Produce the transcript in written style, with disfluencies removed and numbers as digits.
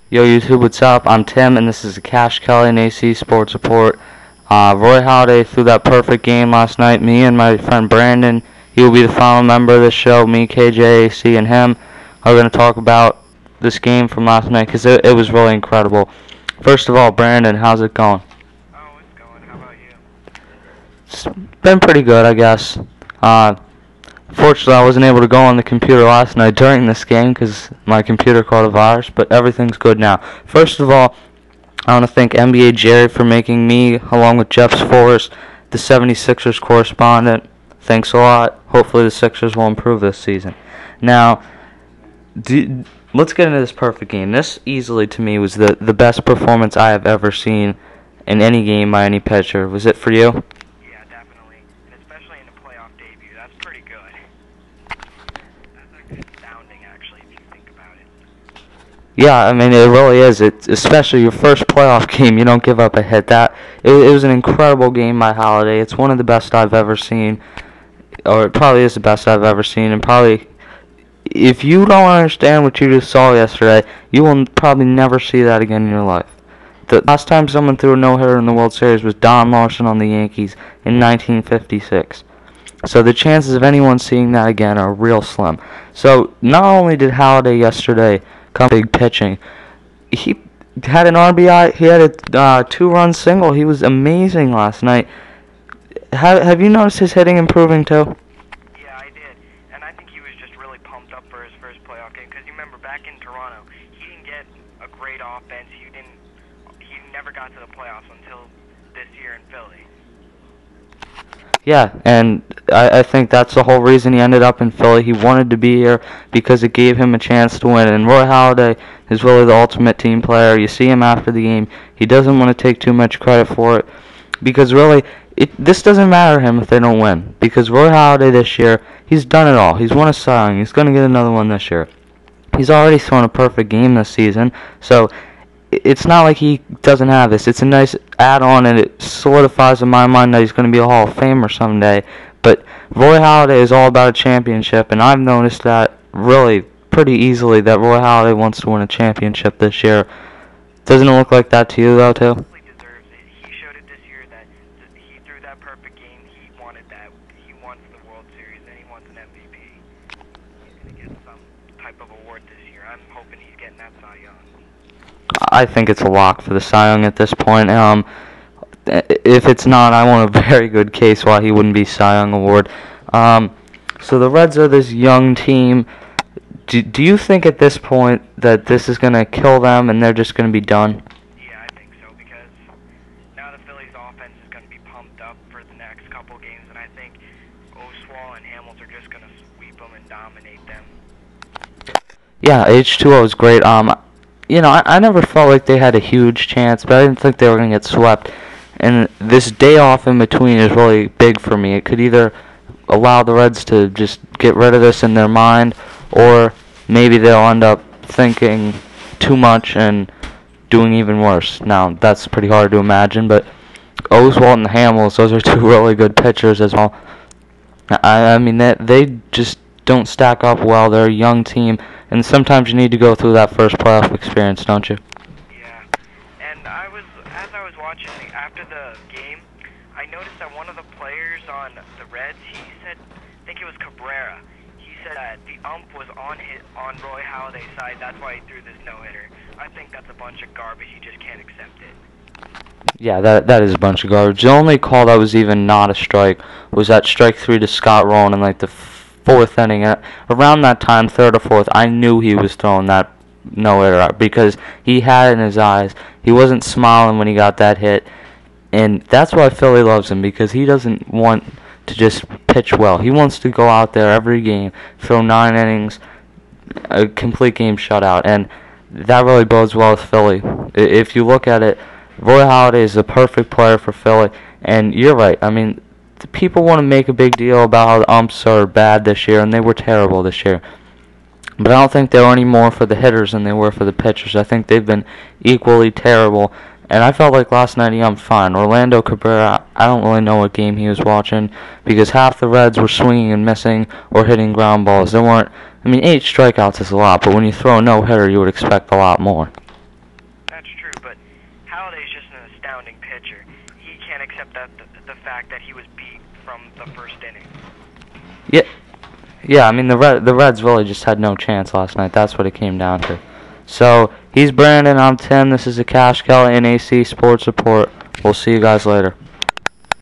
Yo YouTube, what's up? I'm Tim, and this is the Cash Kelly and AC Sports Report. Roy Halladay threw that perfect game last night. Me and my friend Brandon, he will be the final member of the show. Me, KJ, AC, and him are going to talk about this game from last night because it was really incredible. First of all, Brandon, how's it going? Oh, it's going. How about you? It's been pretty good, I guess. Fortunately, I wasn't able to go on the computer last night during this game because my computer caught a virus, but everything's good now. First of all, I want to thank NBA Jerry for making me, along with Jeff Forrest, the 76ers correspondent. Thanks a lot. Hopefully the Sixers will improve this season. Now, let's get into this perfect game. This easily, to me, was the best performance I have ever seen in any game by any pitcher. Was it for you? Yeah, definitely. And especially in the playoff debut. That's pretty good. That's astounding, actually, if you think about it. Yeah, I mean, it really is. It's especially your first playoff game. You don't give up a hit. It was an incredible game by Halladay. It's one of the best I've ever seen, or it probably is the best I've ever seen. And probably, if you don't understand what you just saw yesterday, you will probably never see that again in your life. The last time someone threw a no-hitter in the World Series was Don Larson on the Yankees in 1956. So the chances of anyone seeing that again are real slim. So not only did Halladay yesterday come big pitching, he had an RBI. He had a two-run single. He was amazing last night. Have you noticed his hitting improving too? Yeah, I did. And I think he was just really pumped up for his first playoff game. Because you remember back in Toronto, he didn't get a great offense. He never got to the playoffs until this year in Philly. Yeah, and I think that's the whole reason he ended up in Philly. He wanted to be here because it gave him a chance to win. And Roy Halladay is really the ultimate team player. You see him after the game. He doesn't want to take too much credit for it because really, this doesn't matter to him if they don't win. Because Roy Halladay this year, he's done it all. He's won a Cy Young. He's going to get another one this year. He's already thrown a perfect game this season. So it's not like he doesn't have this. It's a nice add-on, and it solidifies in my mind that he's going to be a Hall of Famer someday. But Roy Halladay is all about a championship, and I've noticed that really pretty easily that Roy Halladay wants to win a championship this year. Doesn't it look like that to you, though, too? He deserves it. He showed it this year that he threw that perfect game. He wanted that. He wants the World Series, and he wants an MVP. He's going to get some type of award this year. I'm hoping he's getting that Cy Young. I think it's a lock for the Cy Young at this point. If it's not, I want a very good case why he wouldn't be Cy Young award. So the Reds are this young team. Do you think at this point that this is going to kill them and they're just going to be done? Yeah, I think so, because now the Phillies' offense is going to be pumped up for the next couple games, and I think Oswalt and Hamilton are just going to sweep them and dominate them. Yeah, H2O is great. I never felt like they had a huge chance, but I didn't think they were going to get swept. And this day off in between is really big for me. It could either allow the Reds to just get rid of this in their mind, or maybe they'll end up thinking too much and doing even worse. Now, that's pretty hard to imagine, but Oswalt and Hamels, those are two really good pitchers as well. I mean, they just don't stack up well. They're a young team, and sometimes you need to go through that first playoff experience, don't you? Yeah, and as I was watching after the game, I noticed that one of the players on the Reds, he said, I think it was Cabrera, he said that the ump was on Roy Halladay's side, that's why he threw this no-hitter. I think that's a bunch of garbage, you just can't accept it. Yeah, that is a bunch of garbage. The only call that was even not a strike was that strike 3 to Scott Rowan in like the fourth inning. Around that time, third or fourth, I knew he was throwing that no-hitter because he had it in his eyes. He wasn't smiling when he got that hit, and that's why Philly loves him, because he doesn't want to just pitch well. He wants to go out there every game, throw 9 innings, a complete game shutout, and that really bodes well with Philly. If you look at it, Roy Halladay is the perfect player for Philly, and you're right. I mean, the people want to make a big deal about how the umps are bad this year, and they were terrible this year. But I don't think they were any more for the hitters than they were for the pitchers. I think they've been equally terrible. And I felt like last night he umped fine. Orlando Cabrera, I don't really know what game he was watching, because half the Reds were swinging and missing or hitting ground balls. There weren't, I mean, 8 strikeouts is a lot, but when you throw a no-hitter, you would expect a lot more. pitcher. He can't accept that the fact that he was beat from the first inning. Yeah. I mean, the Reds really just had no chance last night. That's what it came down to. So he's Brandon. I'm Tim. This is the Cash Cow NAC Sports Report. We'll see you guys later.